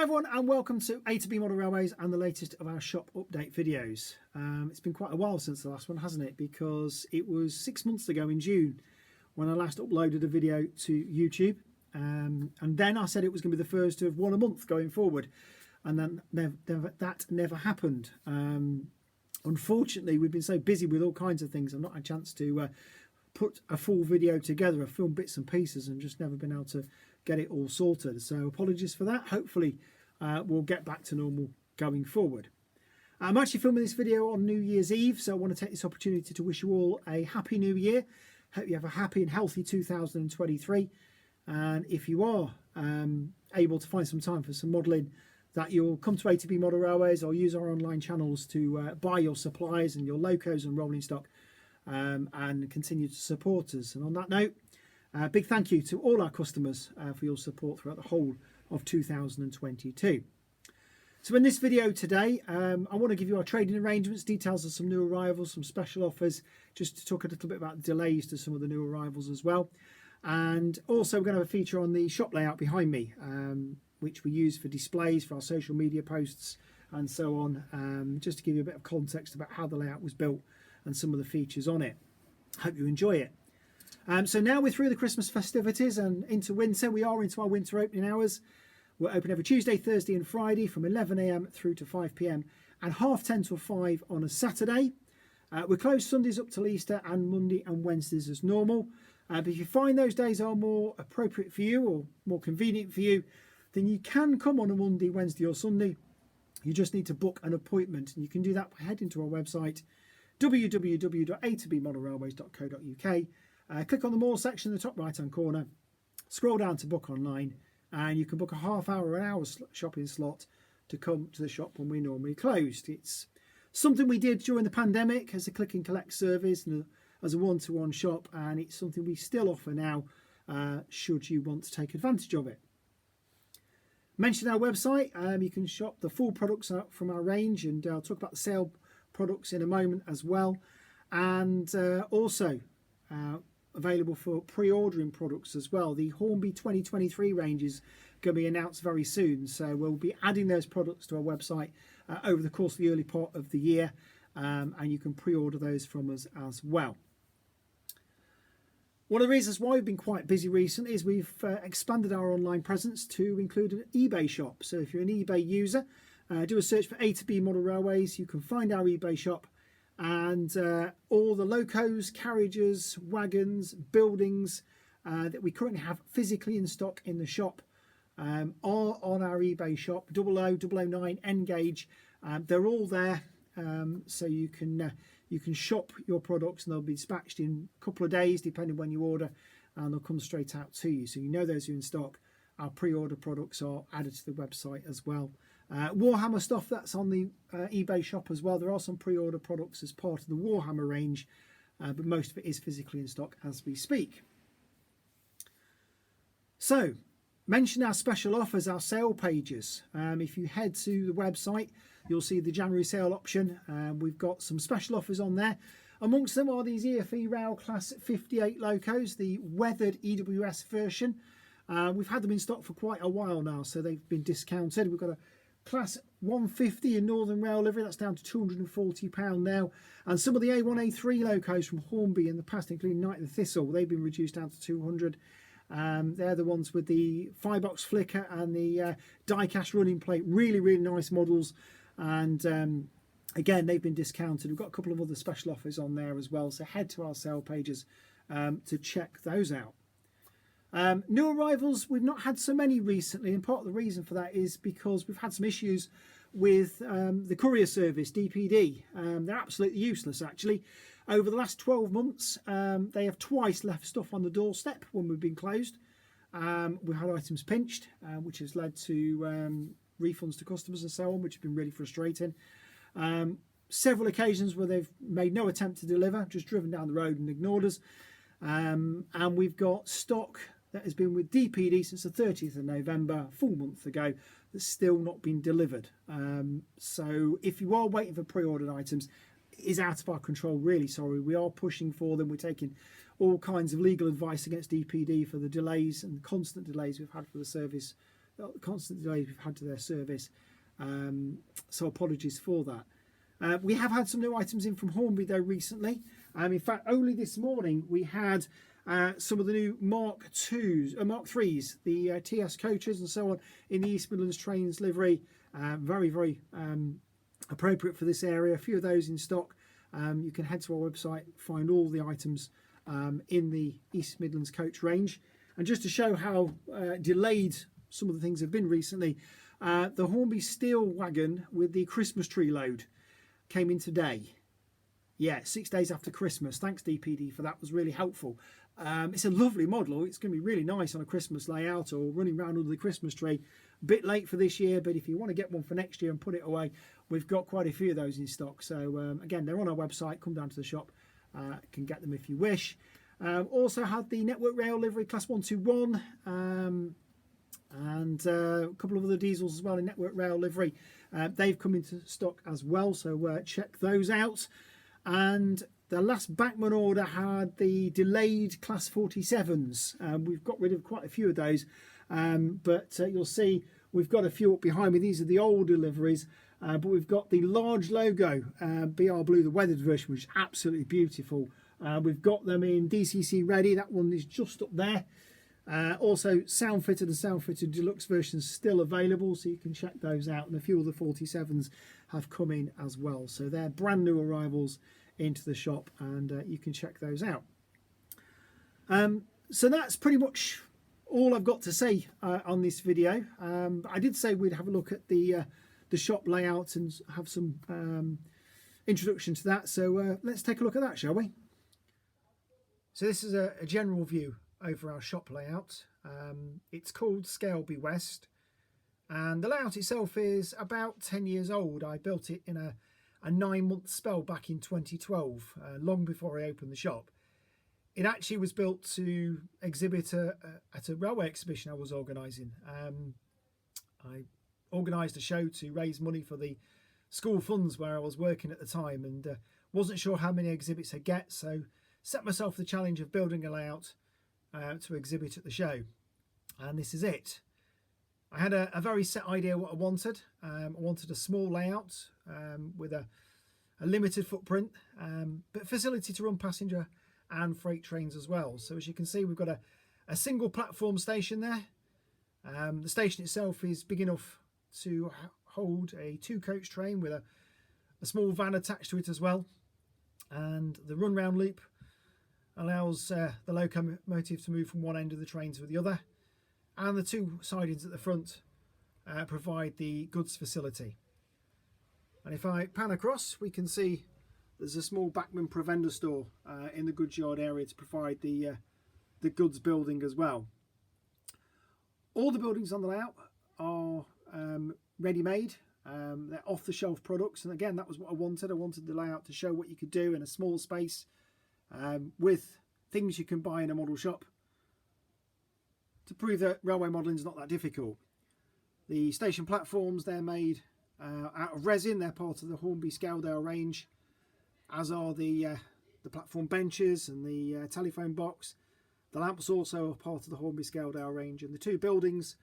everyone, and welcome to A to B Model Railways and the latest of our shop update videos. It's been quite a while since the last one, hasn't it? Because it was 6 months ago in June when I last uploaded a video to YouTube. And then I said it was going to be the first of one a month going forward. And then that never happened. Unfortunately, we've been so busy with all kinds of things. I've not had a chance to put a full video together. I've filmed bits and pieces and just never been able to get it all sorted. So apologies for that. Hopefully we'll get back to normal going forward. I'm actually filming this video on New Year's Eve, so I want to take this opportunity to wish you all a happy new year. Hope you have a happy and healthy 2023. And if you are able to find some time for some modelling, that you'll come to A to B Model Railways or use our online channels to buy your supplies and your locos and rolling stock and continue to support us. And on that note, big thank you to all our customers for your support throughout the whole of 2022. So in this video today, I want to give you our trading arrangements, details of some new arrivals, some special offers, just to talk a little bit about the delays to some of the new arrivals as well. And also we're going to have a feature on the shop layout behind me, which we use for displays, for our social media posts and so on, just to give you a bit of context about how the layout was built and some of the features on it. Hope you enjoy it. So now we're through the Christmas festivities and into winter. We are into our winter opening hours. We're open every Tuesday, Thursday and Friday from 11 AM through to 5 PM and 10:30 till 5 on a Saturday. We're closed Sundays up till Easter and Monday and Wednesdays as normal. But if you find those days are more appropriate for you or more convenient for you, then you can come on a Monday, Wednesday or Sunday. You just need to book an appointment, and you can do that by heading to our website www.a2bmodelrailways.co.uk. Click on the More section in the top right hand corner, scroll down to book online, and you can book a half hour or an hour shopping slot to come to the shop when we're normally closed. It's something we did during the pandemic as a click and collect service and as a one-to-one shop, and it's something we still offer now should you want to take advantage of it. Mention our website, you can shop the full products out from our range, and I'll talk about the sale products in a moment as well, and also available for pre-ordering products as well. The Hornby 2023 range is going to be announced very soon, so we'll be adding those products to our website over the course of the early part of the year, and you can pre-order those from us as well. One of the reasons why we've been quite busy recently is we've expanded our online presence to include an eBay shop. So if you're an eBay user, do a search for A to B Model Railways. You can find our eBay shop, and all the locos, carriages, wagons, buildings that we currently have physically in stock in the shop are on our eBay shop. 00, 009, N-Gauge, they're all there, so you can shop your products, and they'll be dispatched in a couple of days depending when you order, and they'll come straight out to you, so you know those are in stock. Our pre-order products are added to the website as well. Warhammer stuff, that's on the eBay shop as well. There are some pre-order products as part of the Warhammer range, but most of it is physically in stock as we speak. So, mention our special offers, our sale pages. If you head to the website, you'll see the January sale option. We've got some special offers on there. Amongst them are these EFE Rail Class 58 locos, the weathered EWS version. We've had them in stock for quite a while now, so they've been discounted. We've got a Class 150 in Northern Rail livery, that's down to £240 now. And some of the A1, A3 locos from Hornby in the past, including Knight and Thistle, they've been reduced down to £200. They're the ones with the firebox flicker and the die-cast running plate. Really, really nice models. And again, they've been discounted. We've got a couple of other special offers on there as well, so head to our sale pages to check those out. New arrivals, we've not had so many recently, and part of the reason for that is because we've had some issues with the courier service, DPD. They're absolutely useless, actually. Over the last 12 months, they have twice left stuff on the doorstep when we've been closed. We've had items pinched, which has led to refunds to customers and so on, which have been really frustrating. Several occasions where they've made no attempt to deliver, just driven down the road and ignored us. And we've got stock that has been with DPD since the 30th of November, a full month ago, that's still not been delivered. So if you are waiting for pre-ordered items, it is out of our control, really sorry. We are pushing for them. We're taking all kinds of legal advice against DPD for the delays and constant delays we've had for the service constant delays we've had to their service. So apologies for that. We have had some new items in from Hornby though recently. In fact, only this morning we had some of the new Mark 3s, the TS coaches and so on in the East Midlands Trains livery. Very, very appropriate for this area. A few of those in stock. You can head to our website, find all the items in the East Midlands coach range. And just to show how delayed some of the things have been recently, the Hornby steel wagon with the Christmas tree load came in today. Yeah, 6 days after Christmas. Thanks DPD for that, was really helpful. It's a lovely model. It's going to be really nice on a Christmas layout or running around under the Christmas tree. A bit late for this year, but if you want to get one for next year and put it away, we've got quite a few of those in stock. So again, they're on our website. Come down to the shop, can get them if you wish. Also had the Network Rail livery Class 121 and a couple of other diesels as well in Network Rail livery. They've come into stock as well, so check those out. And the last Bachmann order had the delayed Class 47s. We've got rid of quite a few of those, but you'll see we've got a few up behind me. These are the old deliveries, but we've got the large logo BR Blue, the weathered version, which is absolutely beautiful. We've got them in DCC ready. That one is just up there. Also sound fitted and sound fitted deluxe versions still available, so you can check those out. And a few of the 47s have come in as well, so they're brand new arrivals into the shop, and you can check those out. So that's pretty much all I've got to say on this video. I did say we'd have a look at the shop layout and have some introduction to that, so let's take a look at that, shall we? So this is a general view over our shop layout. It's called Scaleby West, and the layout itself is about 10 years old. I built it in a 9-month spell back in 2012, long before I opened the shop. It actually was built to exhibit at a railway exhibition I was organising. I organised a show to raise money for the school funds where I was working at the time, and wasn't sure how many exhibits I'd get, so set myself the challenge of building a layout to exhibit at the show, and this is it. I had a very set idea what I wanted. I wanted a small layout with a limited footprint, but facility to run passenger and freight trains as well. So as you can see, we've got a single platform station there. The station itself is big enough to hold a 2-coach train with a small van attached to it as well, and the run round loop allows the locomotive to move from one end of the train to the other, and the 2 sidings at the front provide the goods facility. And if I pan across, we can see there's a small Bachmann Provender store in the goods yard area to provide the goods building as well. All the buildings on the layout are ready-made. They're off-the-shelf products, and again, that was what I wanted. I wanted the layout to show what you could do in a small space with things you can buy in a model shop, to prove that railway modelling is not that difficult. The station platforms, they're made out of resin. They're part of the Hornby Scaledale range, as are the platform benches and the telephone box. The lamps also are part of the Hornby Scaledale range, and the 2 buildings,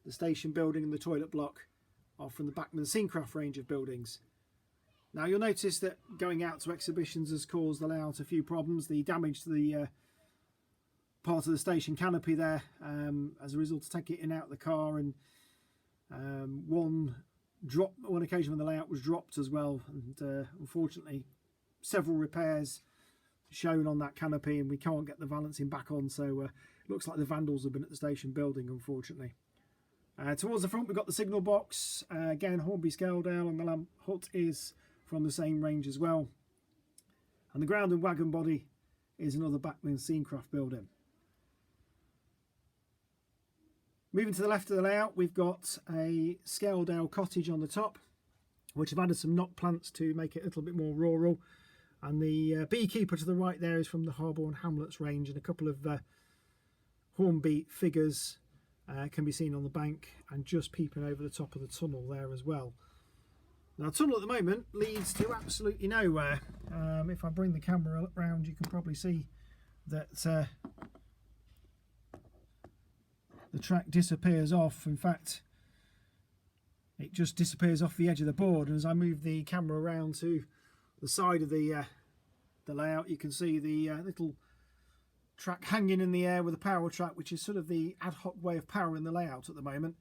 the station building and the toilet block, are from the Bachmann Class range of buildings. Now you'll notice that going out to exhibitions has caused the layout a few problems. The damage to the part of the station canopy there as a result of taking it in and out of the car, and one occasion when the layout was dropped as well, and unfortunately several repairs shown on that canopy, and we can't get the balancing back on, so it looks like the vandals have been at the station building, unfortunately. Towards the front we've got the signal box, again Hornby Scaledale, and the lamp hut is from the same range as well, and the ground and wagon body is another Bachmann Class building. Moving to the left of the layout, we've got a Scaledale cottage on the top, which I've added some knot plants to make it a little bit more rural, and the beekeeper to the right there is from the Harborne Hamlets range, and a couple of Hornby figures can be seen on the bank and just peeping over the top of the tunnel there as well. Now, the tunnel at the moment leads to absolutely nowhere. If I bring the camera around, you can probably see that the the track disappears off. In fact, it just disappears off the edge of the board, and as I move the camera around to the side of the layout, you can see the little track hanging in the air with a power track, which is sort of the ad hoc way of powering the layout at the moment,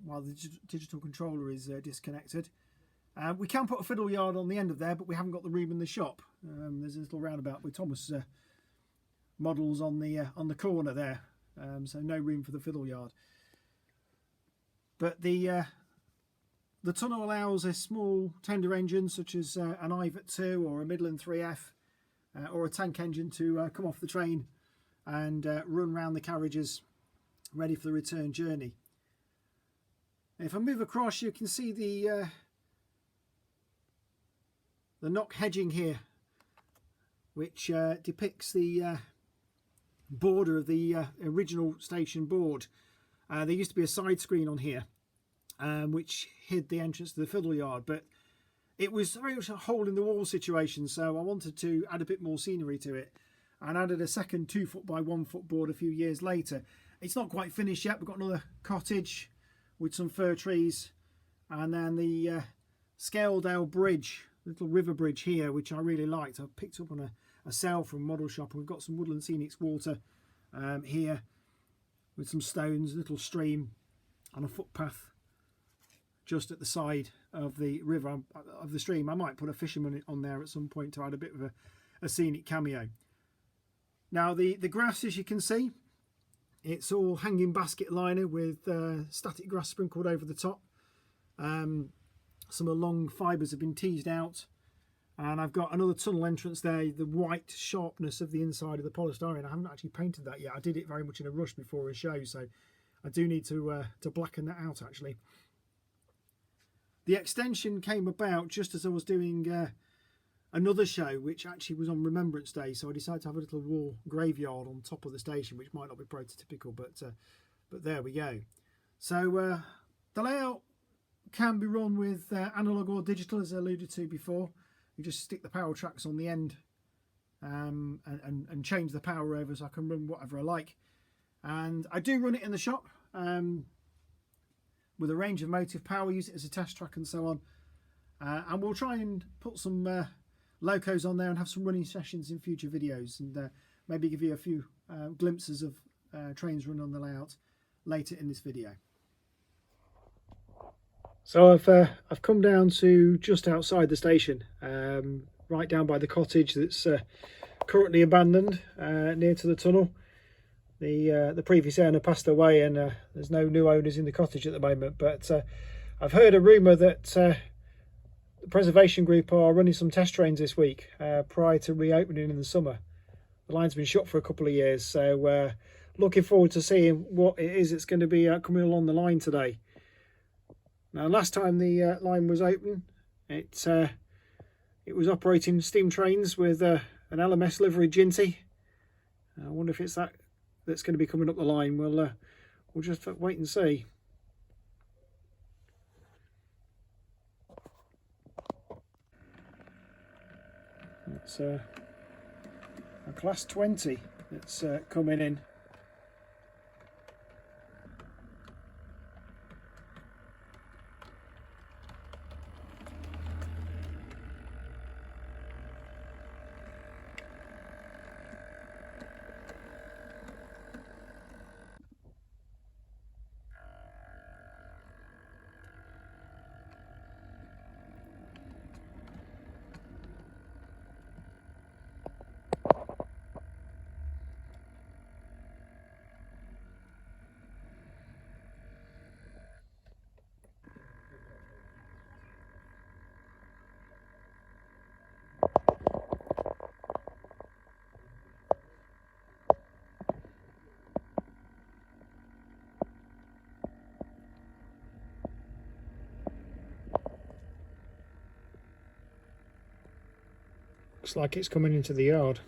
while the digital controller is disconnected. We can put a fiddle yard on the end of there, but we haven't got the room in the shop. There's a little roundabout with Thomas models on the corner there, so no room for the fiddle yard. But the tunnel allows a small tender engine such as an Ivet 2 or a Midland 3F or a tank engine to come off the train and run round the carriages ready for the return journey. If I move across, you can see the knock hedging here, which depicts the border of the original station board. There used to be a side screen on here which hid the entrance to the fiddle yard, but it was very much a hole in the wall situation, so I wanted to add a bit more scenery to it and added a second 2 foot by 1 foot board a few years later. It's not quite finished yet. We've got another cottage with some fir trees, and then the Scaledale Bridge, little river bridge here, which I really liked. I picked up on a sale from Model Shop, and we've got some Woodland Scenics water here with some stones, a little stream and a footpath just at the side of the river, of the stream. I might put a fisherman on there at some point to add a bit of a scenic cameo. Now the grass, as you can see, it's all hanging basket liner with static grass sprinkled over the top. Some of the long fibres have been teased out, and I've got another tunnel entrance there. The white sharpness of the inside of the polystyrene, I haven't actually painted that yet. I did it very much in a rush before a show, so I do need to blacken that out actually. The extension came about just as I was doing another show, which actually was on Remembrance Day, so I decided to have a little war graveyard on top of the station, which might not be prototypical, but there we go. So the layout can be run with analog or digital, as I alluded to before. You just stick the power tracks on the end and change the power over, so I can run whatever I like. And I do run it in the shop with a range of motive power, use it as a test track and so on. And we'll try and put some locos on there and have some running sessions in future videos, and maybe give you a few glimpses of trains run on the layout later in this video. So I've come down to just outside the station, right down by the cottage that's currently abandoned, near to the tunnel. The previous owner passed away, and there's no new owners in the cottage at the moment, but I've heard a rumour that the preservation group are running some test trains this week prior to reopening in the summer. The line's been shut for a couple of years, so looking forward to seeing what it is that's going to be coming along the line today. Now, last time the line was open, it was operating steam trains with an LMS livery Ginty. I wonder if it's that's going to be coming up the line. We'll just wait and see. It's a Class 20 that's coming in. Looks like it's coming into the yard.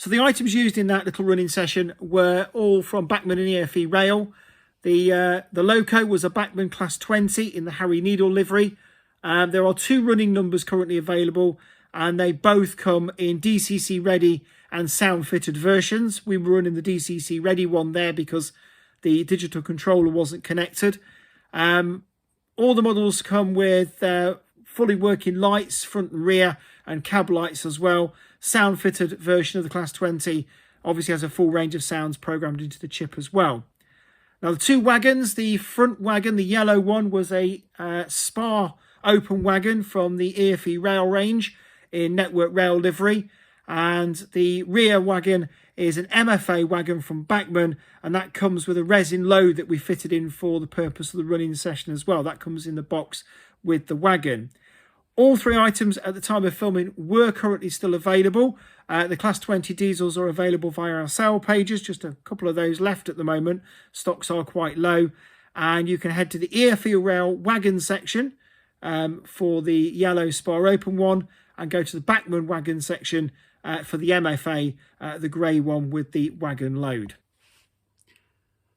So the items used in that little running session were all from Bachmann and EFE Rail. The loco was a Bachmann Class 20 in the Harry Needle livery. There are 2 running numbers currently available, and they both come in DCC ready and sound fitted versions. We were running the DCC ready one there because the digital controller wasn't connected. All the models come with fully working lights, front and rear, and cab lights as well. Sound fitted version of the Class 20 obviously has a full range of sounds programmed into the chip as well. Now the 2 wagons, the front wagon, the yellow one, was a Spar open wagon from the EFE Rail range in Network Rail livery, and the rear wagon is an MFA wagon from Bachmann, and that comes with a resin load that we fitted in for the purpose of the running session as well. That comes in the box with the wagon. All 3 items at the time of filming were currently still available. The Class 20 diesels are available via our sale pages, just a couple of those left at the moment. Stocks are quite low, and you can head to the EFE Rail wagon section for the yellow Spar open one, and go to the Bachmann wagon section for the MFA, the grey one with the wagon load.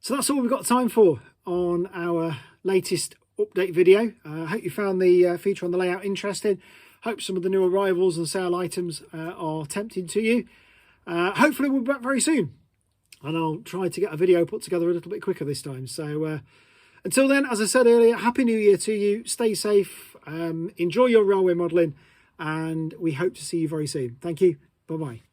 So that's all we've got time for on our latest update video. I hope you found the feature on the layout interesting. Hope some of the new arrivals and sale items are tempting to you. Hopefully we'll be back very soon, and I'll try to get a video put together a little bit quicker this time. So until then, as I said earlier, Happy New Year to you. Stay safe, enjoy your railway modelling, and we hope to see you very soon. Thank you. Bye-bye.